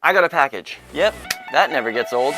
I got a package. Yep, that never gets old.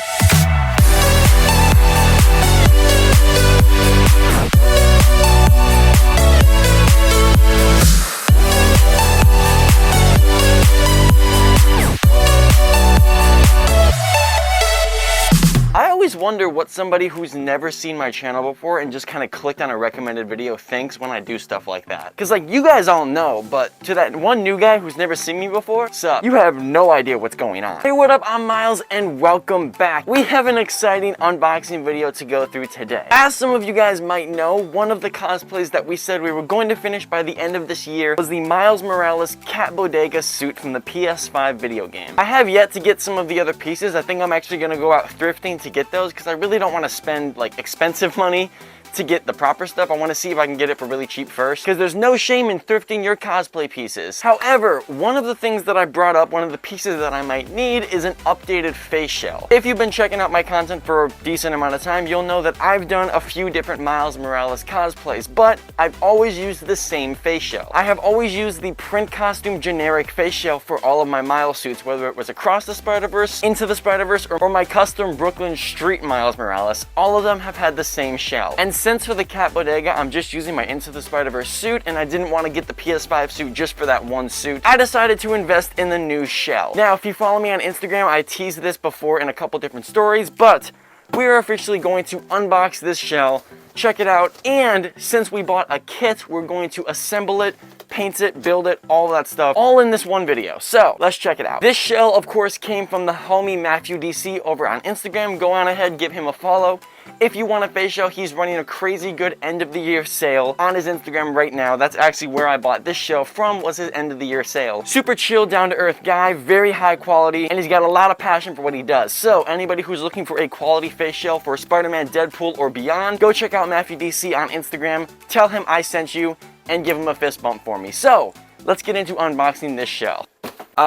I always wonder what somebody who's never seen my channel before and just kind of clicked on a recommended video thinks when I do stuff like that. Cause like you guys all know, but to that one new guy who's never seen me before, sup, you have no idea what's going on. Hey, what up? I'm Miles and welcome back. We have an exciting unboxing video to go through today. As some of you guys might know, one of the cosplays that we said we were going to finish by the end of this year was the Miles Morales Cat Bodega suit from the PS5 video game. I have yet to get some of the other pieces. I think I'm actually gonna go out thrifting to get those because I really don't want to spend like expensive money to get the proper stuff. I want to see if I can get it for really cheap first, because there's no shame in thrifting your cosplay pieces. However, one of the things that I brought up, one of the pieces that I might need, is an updated face shell. If you've been checking out my content for a decent amount of time, you'll know that I've done a few different Miles Morales cosplays, but I've always used the same face shell. I have always used the print costume generic face shell for all of my Miles suits, whether it was Across the Spider-Verse, Into the Spider-Verse, or my custom Brooklyn Street Miles Morales. All of them have had the same shell. And since for the Cat Bodega, I'm just using my Into the Spider-Verse suit, and I didn't want to get the PS5 suit just for that one suit, I decided to invest in the new shell. Now, if you follow me on Instagram, I teased this before in a couple different stories, but we are officially going to unbox this shell, check it out, and since we bought a kit, we're going to assemble it, paint it, build it, all that stuff, all in this one video. So let's check it out. This shell, of course, came from the homie Matthew DC over on Instagram. Go on ahead, give him a follow. If you want a face shell, he's running a crazy good end of the year sale on his Instagram right now. That's actually where I bought this shell from, was his end of the year sale. Super chill, down to earth guy, very high quality, and he's got a lot of passion for what he does. So anybody who's looking for a quality face shell for Spider-Man, Deadpool, or beyond, go check out Matthew DC on Instagram, tell him I sent you, and give him a fist bump for me. So let's get into unboxing this shell.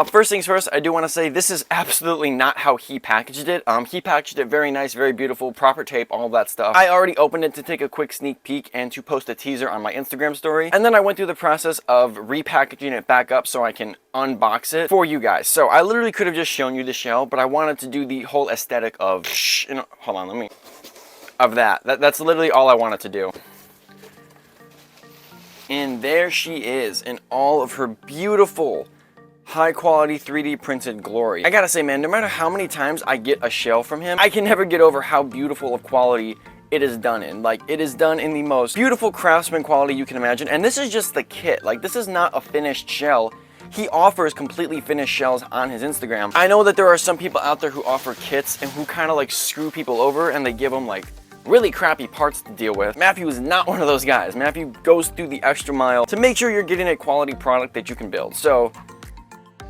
First things first, I do want to say this is absolutely not how he packaged it. He packaged it very nice, very beautiful, proper tape, all that stuff. I already opened it to take a quick sneak peek and to post a teaser on my Instagram story. And then I went through the process of repackaging it back up so I can unbox it for you guys. So I literally could have just shown you the shell, but I wanted to do the whole aesthetic of, hold on, That's literally all I wanted to do. And there she is in all of her beautiful, high quality 3D printed glory. I gotta say, man, no matter how many times I get a shell from him, I can never get over how beautiful of quality it is done in. Like, it is done in the most beautiful craftsman quality you can imagine. And this is just the kit. Like, this is not a finished shell. He offers completely finished shells on his Instagram. I know that there are some people out there who offer kits and who kind of like screw people over and they give them like really crappy parts to deal with. Matthew is not one of those guys. Matthew goes through the extra mile to make sure you're getting a quality product that you can build. So,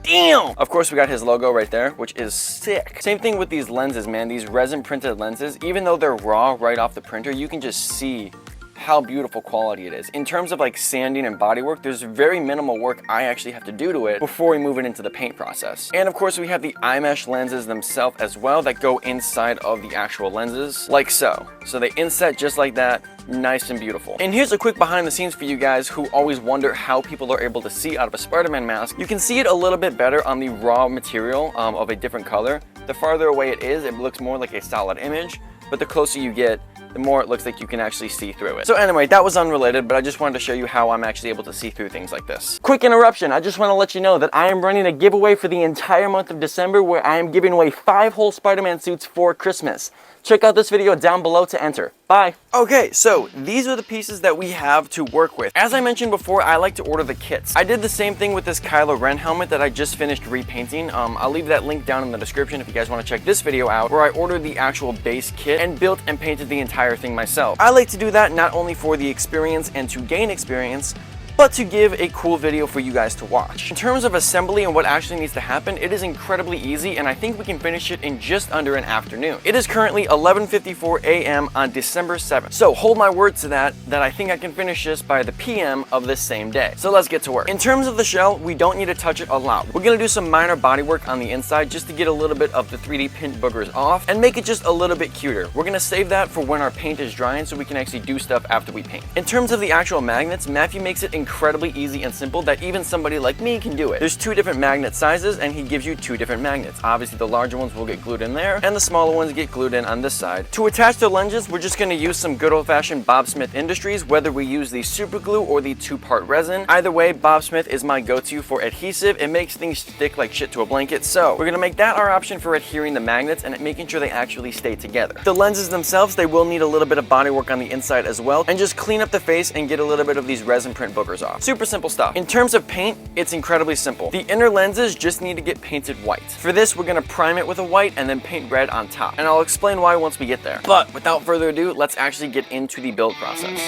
damn! Of course, we got his logo right there, which is sick. Same thing with these lenses, man. These resin printed lenses, even though they're raw right off the printer, you can just see how beautiful quality it is. In terms of like sanding and bodywork, there's very minimal work I actually have to do to it before we move it into the paint process. And of course, we have the eye mesh lenses themselves as well that go inside of the actual lenses, like so. So they inset just like that, nice and beautiful. And here's a quick behind the scenes for you guys who always wonder how people are able to see out of a Spider-Man mask. You can see it a little bit better on the raw material of a different color. The farther away it is, it looks more like a solid image, but the closer you get, the more it looks like you can actually see through it. So anyway, that was unrelated, but I just wanted to show you how I'm actually able to see through things like this. Quick interruption, I just want to let you know that I am running a giveaway for the entire month of December where I am giving away 5 whole Spider-Man suits for Christmas. Check out this video down below to enter. Bye. Okay, so these are the pieces that we have to work with. As I mentioned before, I like to order the kits. I did the same thing with this Kylo Ren helmet that I just finished repainting. I'll leave that link down in the description if you guys want to check this video out, where I ordered the actual base kit and built and painted the entire thing myself. I like to do that not only for the experience and to gain experience, but to give a cool video for you guys to watch. In terms of assembly and what actually needs to happen, it is incredibly easy, and I think we can finish it in just under an afternoon. It is currently 11:54 a.m. on December 7th. So hold my word to that I think I can finish this by the PM of this same day. So let's get to work. In terms of the shell, we don't need to touch it a lot. We're gonna do some minor body work on the inside just to get a little bit of the 3D print boogers off and make it just a little bit cuter. We're gonna save that for when our paint is drying so we can actually do stuff after we paint. In terms of the actual magnets, Matthew makes it incredibly easy and simple that even somebody like me can do it. There's 2 different magnet sizes and he gives you 2 different magnets. Obviously the larger ones will get glued in there and the smaller ones get glued in on this side. To attach the lenses, we're just going to use some good old-fashioned Bob Smith Industries, whether we use the super glue or the 2-part resin. Either way, Bob Smith is my go-to for adhesive. It makes things stick like shit to a blanket, so we're going to make that our option for adhering the magnets and making sure they actually stay together. The lenses themselves, they will need a little bit of body work on the inside as well, and just clean up the face and get a little bit of these resin print boogers off. Super simple stuff. In terms of paint, it's incredibly simple. The inner lenses just need to get painted white. For this, we're going to prime it with a white and then paint red on top, and I'll explain why once we get there. But without further ado, let's actually get into the build process.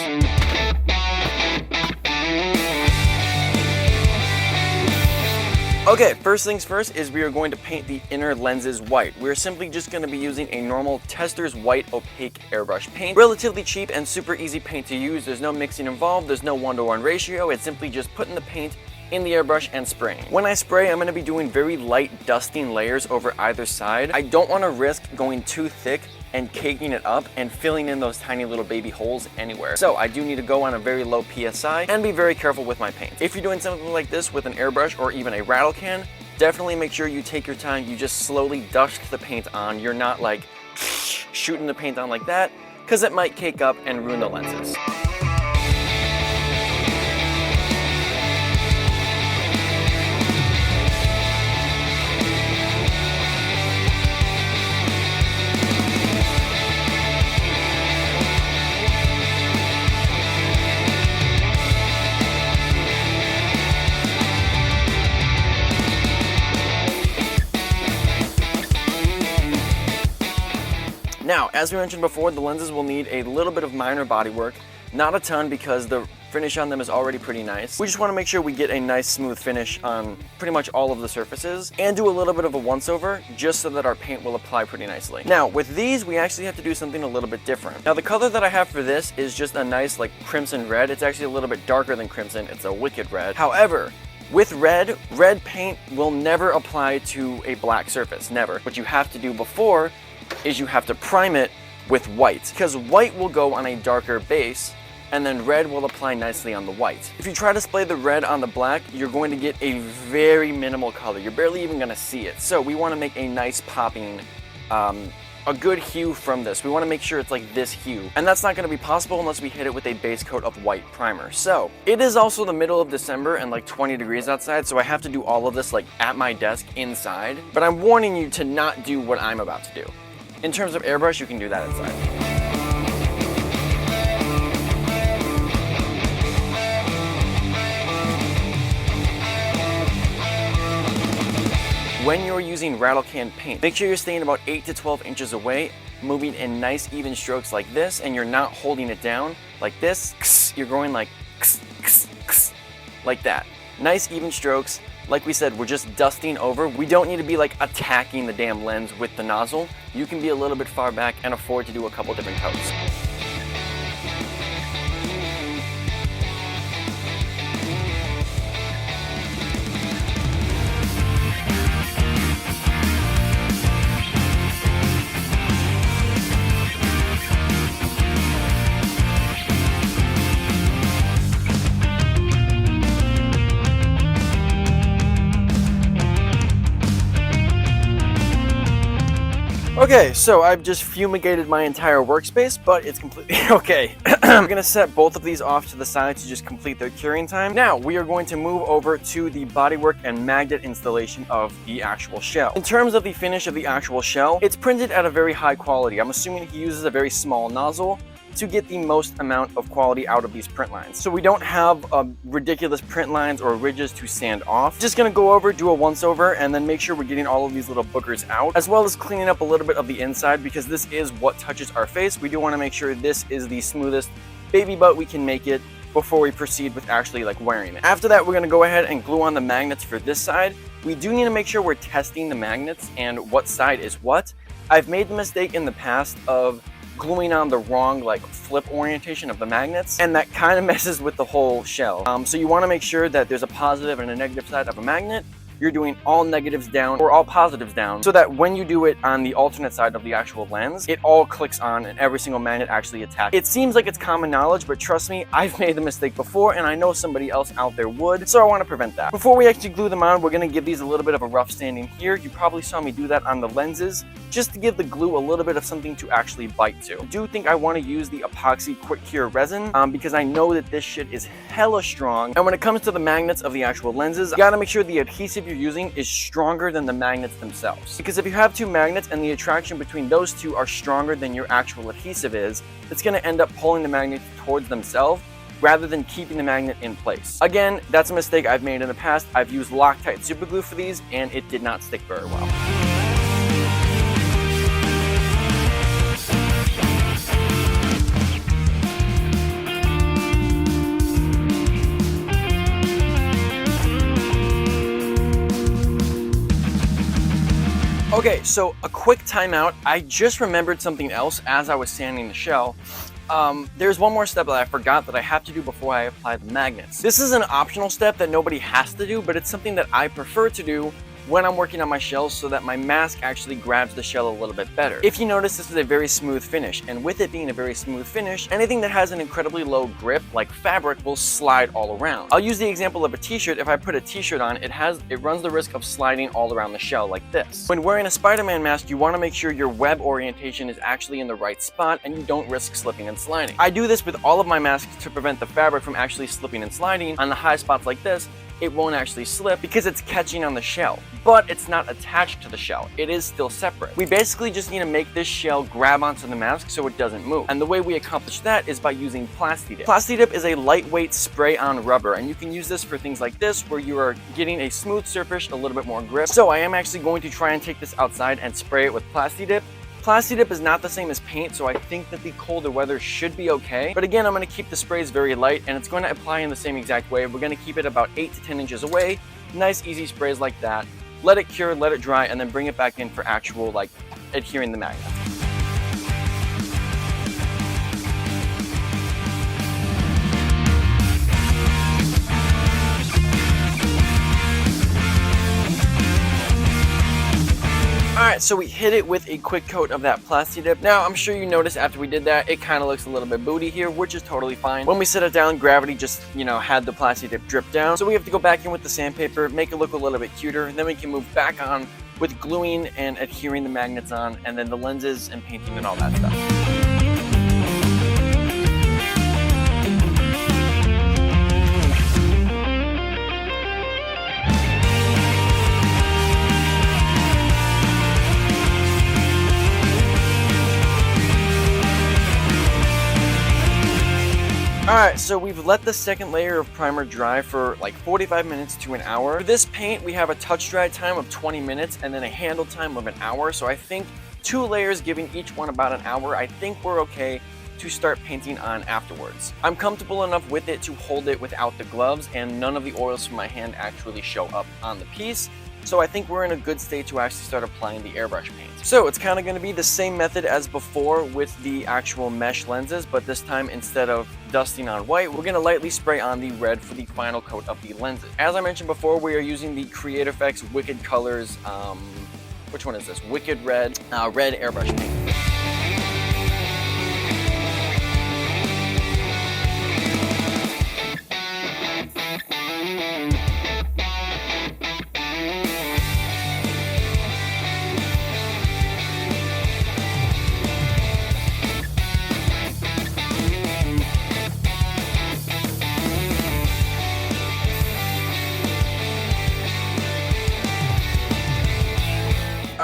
Okay, first things first is we are going to paint the inner lenses white. We're simply just going to be using a normal Tester's white opaque airbrush paint. Relatively cheap and super easy paint to use. There's no mixing involved, there's no 1-to-1 ratio. It's simply just putting the paint in the airbrush and spraying. When I spray, I'm going to be doing very light dusting layers over either side. I don't want to risk going too thick and caking it up and filling in those tiny little baby holes anywhere. So I do need to go on a very low PSI and be very careful with my paint. If you're doing something like this with an airbrush or even a rattle can, definitely make sure you take your time. You just slowly dust the paint on. You're not like shooting the paint on like that, because it might cake up and ruin the lenses. Now, as we mentioned before, the lenses will need a little bit of minor body work, not a ton because the finish on them is already pretty nice. We just want to make sure we get a nice smooth finish on pretty much all of the surfaces and do a little bit of a once-over just so that our paint will apply pretty nicely. Now, with these, we actually have to do something a little bit different. Now, the color that I have for this is just a nice like crimson red. It's actually a little bit darker than crimson. It's a wicked red. However, with red paint will never apply to a black surface, never. What you have to do before is you have to prime it with white, because white will go on a darker base and then red will apply nicely on the white. If you try to spray the red on the black, you're going to get a very minimal color. You're barely even going to see it. So we want to make a nice popping, a good hue from this. We want to make sure it's like this hue, and that's not going to be possible unless we hit it with a base coat of white primer. So it is also the middle of December and like 20 degrees outside, so I have to do all of this like at my desk inside, but I'm warning you to not do what I'm about to do. In terms of airbrush, you can do that inside. When you're using rattle can paint, make sure you're staying about 8 to 12 inches away, moving in nice even strokes like this, and you're not holding it down like this. You're going like that. Nice even strokes. Like we said, we're just dusting over. We don't need to be like attacking the damn lens with the nozzle. You can be a little bit far back and afford to do a couple different coats. Okay, so I've just fumigated my entire workspace, but it's completely okay. I'm gonna set both of these off to the side to just complete their curing time. Now, we are going to move over to the bodywork and magnet installation of the actual shell. In terms of the finish of the actual shell, it's printed at a very high quality. I'm assuming he uses a very small nozzle to get the most amount of quality out of these print lines. So we don't have ridiculous print lines or ridges to sand off. Just gonna go over, do a once over, and then make sure we're getting all of these little boogers out, as well as cleaning up a little bit of the inside, because this is what touches our face. We do wanna make sure this is the smoothest baby butt we can make it before we proceed with actually like wearing it. After that, we're gonna go ahead and glue on the magnets for this side. We do need to make sure we're testing the magnets and what side is what. I've made the mistake in the past of gluing on the wrong like flip orientation of the magnets, and that kind of messes with the whole shell. So you want to make sure that there's a positive and a negative side of a magnet. you're doing all negatives down or all positives down, so that when you do it on the alternate side of the actual lens, it all clicks on and every single magnet actually attaches. It seems like it's common knowledge, but trust me, I've made the mistake before and I know somebody else out there would, so I want to prevent that. Before we actually glue them on, we're going to give these a little bit of a rough sanding here. You probably saw me do that on the lenses, just to give the glue a little bit of something to actually bite to. I do think I want to use the epoxy quick cure resin because I know that this shit is hella strong. And when it comes to the magnets of the actual lenses, you gotta make sure the adhesive you're using is stronger than the magnets themselves. Because if you have two magnets and the attraction between those two are stronger than your actual adhesive is, it's gonna end up pulling the magnets towards themselves rather than keeping the magnet in place. Again, that's a mistake I've made in the past. I've used Loctite super glue for these and it did not stick very well. Okay, so a quick timeout. I just remembered something else as I was sanding the shell. There's one more step that I forgot that I have to do before I apply the magnets. This is an optional step that nobody has to do, but it's something that I prefer to do when I'm working on my shells so that my mask actually grabs the shell a little bit better. If you notice, this is a very smooth finish, and with it being a very smooth finish, anything that has an incredibly low grip, like fabric, will slide all around. I'll use the example of a t-shirt. If I put a t-shirt on, it runs the risk of sliding all around the shell like this. When wearing a Spider-Man mask, you want to make sure your web orientation is actually in the right spot and you don't risk slipping and sliding. I do this with all of my masks to prevent the fabric from actually slipping and sliding. On the high spots like this, it won't actually slip because it's catching on the shell, but it's not attached to the shell. It is still separate. We basically just need to make this shell grab onto the mask so it doesn't move. And the way we accomplish that is by using Plasti Dip. Plasti Dip is a lightweight spray-on rubber, and you can use this for things like this where you are getting a smooth surface, a little bit more grip. So I am actually going to try and take this outside and spray it with Plasti Dip. Plasti Dip is not the same as paint, so I think that the colder weather should be okay. But again, I'm going to keep the sprays very light, and it's going to apply in the same exact way. We're going to keep it about 8 to 10 inches away. Nice, easy sprays like that. Let it cure, let it dry, and then bring it back in for actual, like, adhering the magnet. Alright, so we hit it with a quick coat of that Plasti Dip. Now, I'm sure you noticed after we did that, it kind of looks a little bit booty here, which is totally fine. When we set it down, gravity just, had the Plasti Dip drip down. So we have to go back in with the sandpaper, make it look a little bit cuter, and then we can move back on with gluing and adhering the magnets on, and then the lenses and painting and all that stuff. Alright, so we've let the second layer of primer dry for like 45 minutes to an hour. For this paint, we have a touch dry time of 20 minutes and then a handle time of an hour. So I think 2 layers giving each one about an hour, I think we're okay to start painting on afterwards. I'm comfortable enough with it to hold it without the gloves, and none of the oils from my hand actually show up on the piece. So I think we're in a good state to actually start applying the airbrush paint. So it's kind of going to be the same method as before with the actual mesh lenses, but this time instead of dusting on white, we're going to lightly spray on the red for the final coat of the lenses. As I mentioned before, we are using the Creator Effects Wicked Colors, which one is this? Wicked Red, red airbrush paint.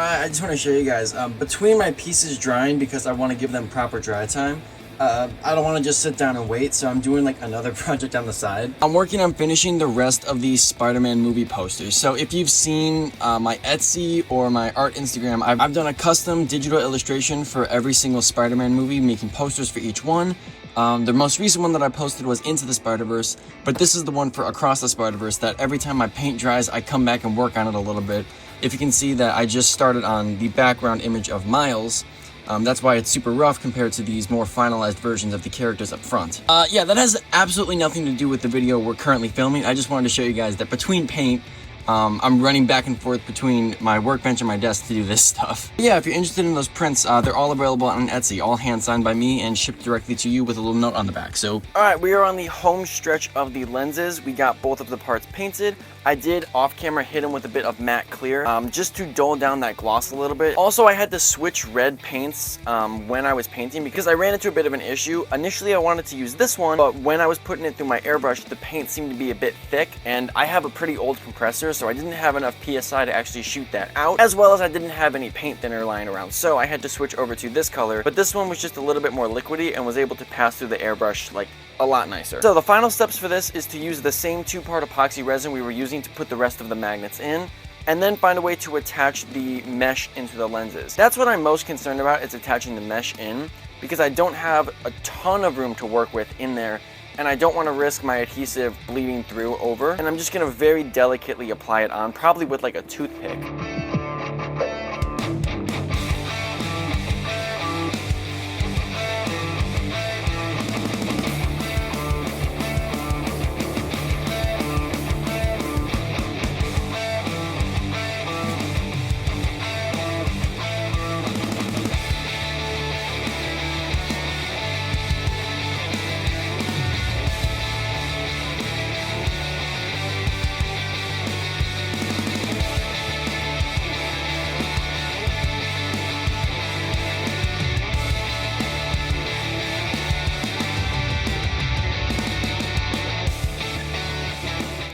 I just want to show you guys, between my pieces drying, because I want to give them proper dry time, I don't want to just sit down and wait, so I'm doing like another project on the side. I'm working on finishing the rest of these Spider-Man movie posters. So if you've seen my Etsy or my art Instagram, I've done a custom digital illustration for every single Spider-Man movie, making posters for each one. The most recent one that I posted was Into the Spider-Verse, but this is the one for Across the Spider-Verse that every time my paint dries, I come back and work on it a little bit. If you can see that I just started on the background image of Miles, that's why it's super rough compared to these more finalized versions of the characters up front. Yeah, that has absolutely nothing to do with the video we're currently filming. I just wanted to show you guys that between paint, I'm running back and forth between my workbench and my desk to do this stuff. But yeah, if you're interested in those prints, they're all available on Etsy, all hand signed by me and shipped directly to you with a little note on the back. So, all right, we are on the home stretch of the lenses. We got both of the parts painted. I did off camera hit them with a bit of matte clear, just to dull down that gloss a little bit. Also, I had to switch red paints when I was painting because I ran into a bit of an issue. Initially, I wanted to use this one, but when I was putting it through my airbrush, the paint seemed to be a bit thick, and I have a pretty old compressor, so I didn't have enough PSI to actually shoot that out, as well as I didn't have any paint thinner lying around, so I had to switch over to this color. But this one was just a little bit more liquidy and was able to pass through the airbrush like a lot nicer. So the final steps for this is to use the same 2-part epoxy resin we were using to put the rest of the magnets in, and then find a way to attach the mesh into the lenses. That's what I'm most concerned about, is attaching the mesh in, because I don't have a ton of room to work with in there, and I don't want to risk my adhesive bleeding through over, and I'm just going to very delicately apply it on, probably with like a toothpick.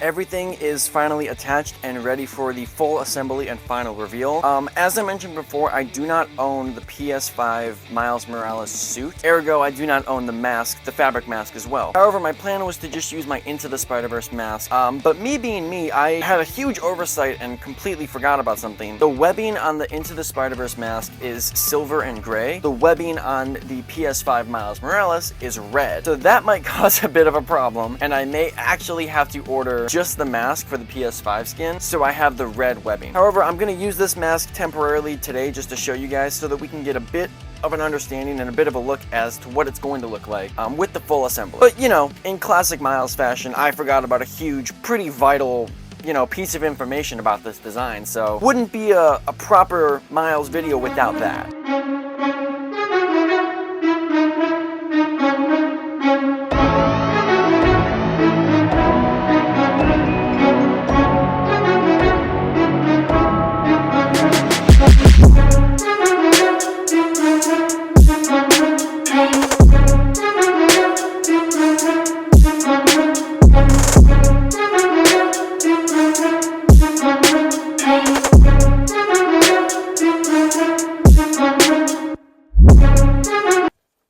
Everything is finally attached and ready for the full assembly and final reveal. As I mentioned before, I do not own the PS5 Miles Morales suit. Ergo, I do not own the mask, the fabric mask as well. However, my plan was to just use my Into the Spider-Verse mask. But me being me, I had a huge oversight and completely forgot about something. The webbing on the Into the Spider-Verse mask is silver and gray. The webbing on the PS5 Miles Morales is red. So that might cause a bit of a problem, and I may actually have to order just the mask for the PS5 skin, so I have the red webbing. However, I'm going to use this mask temporarily today just to show you guys so that we can get a bit of an understanding and a bit of a look as to what it's going to look like with the full assembly. But you know, in classic Miles fashion, I forgot about a huge, pretty vital, you know, piece of information about this design, so wouldn't be a proper Miles video without that.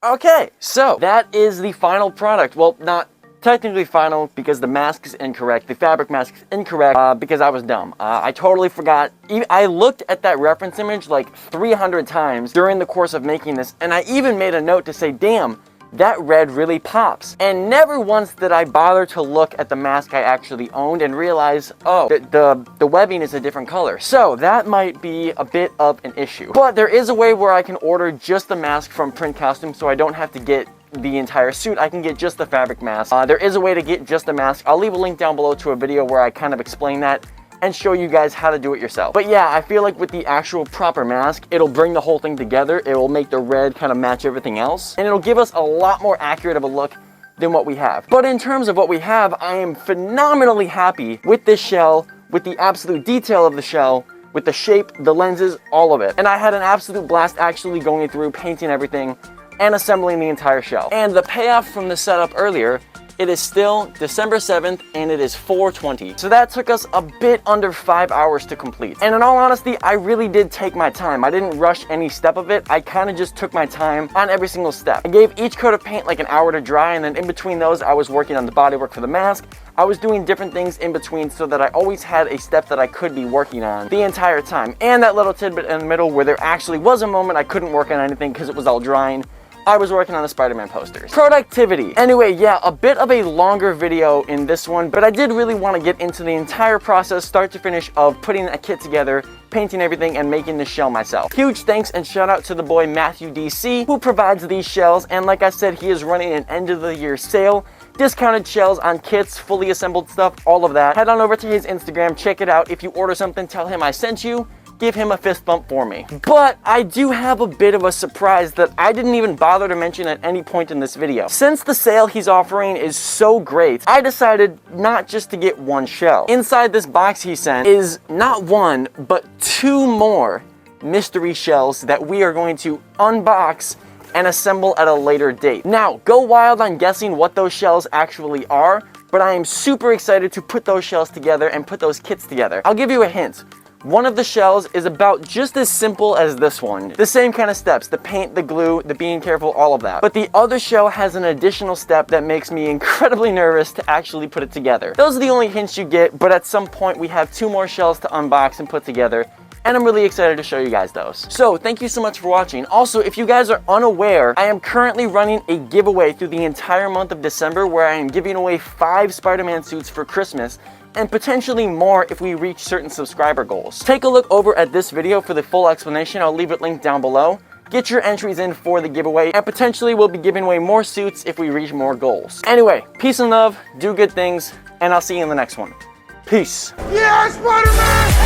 Okay, so that is the final product. Well, not technically final because the mask is incorrect. The fabric mask is incorrect because I was dumb. I totally forgot. I looked at that reference image like 300 times during the course of making this, and I even made a note to say, damn, that red really pops. And never once did I bother to look at the mask I actually owned and realize, oh, the webbing is a different color. So that might be a bit of an issue. But there is a way where I can order just the mask from Print Costume, so I don't have to get the entire suit. I can get just the fabric mask. There is a way to get just the mask. I'll leave a link down below to a video where I kind of explain that and show you guys how to do it yourself. But yeah, I feel like with the actual proper mask, it'll bring the whole thing together. It will make the red kind of match everything else, and it'll give us a lot more accurate of a look than what we have. But in terms of what we have, I am phenomenally happy with this shell, with the absolute detail of the shell, with the shape, the lenses, all of it. And I had an absolute blast actually going through, painting everything, and assembling the entire shell. And the payoff from the setup earlier, it is still December 7th and it is 4:20. So that took us a bit under 5 hours to complete. And in all honesty, I really did take my time. I didn't rush any step of it. I kind of just took my time on every single step. I gave each coat of paint like an hour to dry, and then in between those, I was working on the bodywork for the mask. I was doing different things in between so that I always had a step that I could be working on the entire time. And that little tidbit in the middle where there actually was a moment I couldn't work on anything because it was all drying, I was working on the Spider-Man posters. Productivity. Anyway, yeah, a bit of a longer video in this one, but I did really want to get into the entire process, start to finish, of putting a kit together, painting everything, and making the shell myself. Huge thanks and shout out to the boy Matthew DC, who provides these shells, and like I said, he is running an end of the year sale. discounted shells on kits, fully assembled stuff, all of that. Head on over to his Instagram, check it out. If you order something, tell him I sent you. Give him a fist bump for me. But I do have a bit of a surprise that I didn't even bother to mention at any point in this video. Since the sale he's offering is so great, I decided not just to get one shell. Inside this box he sent is not one, but 2 more mystery shells that we are going to unbox and assemble at a later date. Now, go wild on guessing what those shells actually are, but I am super excited to put those shells together and put those kits together. I'll give you a hint. One of the shells is about just as simple as this one. The same kind of steps, the paint, the glue, the being careful, all of that. But the other shell has an additional step that makes me incredibly nervous to actually put it together. Those are the only hints you get, but at some point we have 2 more shells to unbox and put together, and I'm really excited to show you guys those. So thank you so much for watching. Also, if you guys are unaware, I am currently running a giveaway through the entire month of December where I am giving away 5 Spider-Man suits for Christmas, and potentially more if we reach certain subscriber goals. Take a look over at this video for the full explanation. I'll leave it linked down below. Get your entries in for the giveaway, and potentially we'll be giving away more suits if we reach more goals. Anyway, peace and love, do good things, and I'll see you in the next one. Peace. Yeah, Spider-Man!